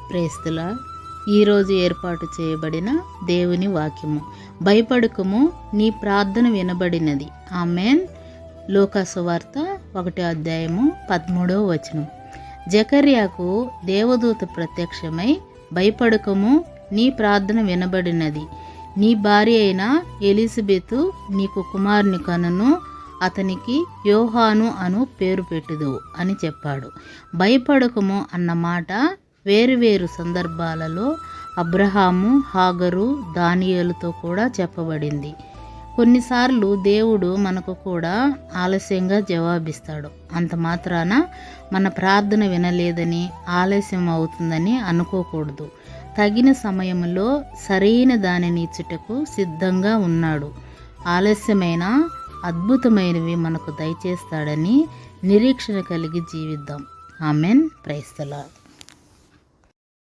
Praise the lord. ఈరోజు ఏర్పాటు చేయబడిన దేవుని వాక్యము. భయపడకము, నీ ప్రార్థన వినబడినది. ఆమేన్. లూకా సువార్త 1:13. జకర్యాకు దేవదూత ప్రత్యక్షమై, భయపడకము, నీ ప్రార్థన వినబడినది, నీ భార్య అయిన ఎలిజబెతు నీకు కుమారుని కనును, అతనికి యోహాను అను పేరు పెట్టుదు అని చెప్పాడు. భయపడకము అన్న మాట వేరువేరు సందర్భాలలో అబ్రహాము, హాగరు, దానియేలుతో కూడా చెప్పబడింది. కొన్నిసార్లు దేవుడు మనకు కూడా ఆలస్యంగా జవాబిస్తాడు. అంత మాత్రాన మన ప్రార్థన వినలేదని, ఆలస్యం అవుతుందని అనుకోకూడదు. తగిన సమయంలో సరైన దానిని ఇచ్చుటకు సిద్ధంగా ఉన్నాడు. ఆలస్యమైన అద్భుతమైనవి మనకు దయచేస్తాడని నిరీక్షణ కలిగి జీవిద్దాం. ఆమెన్. Praise the lord.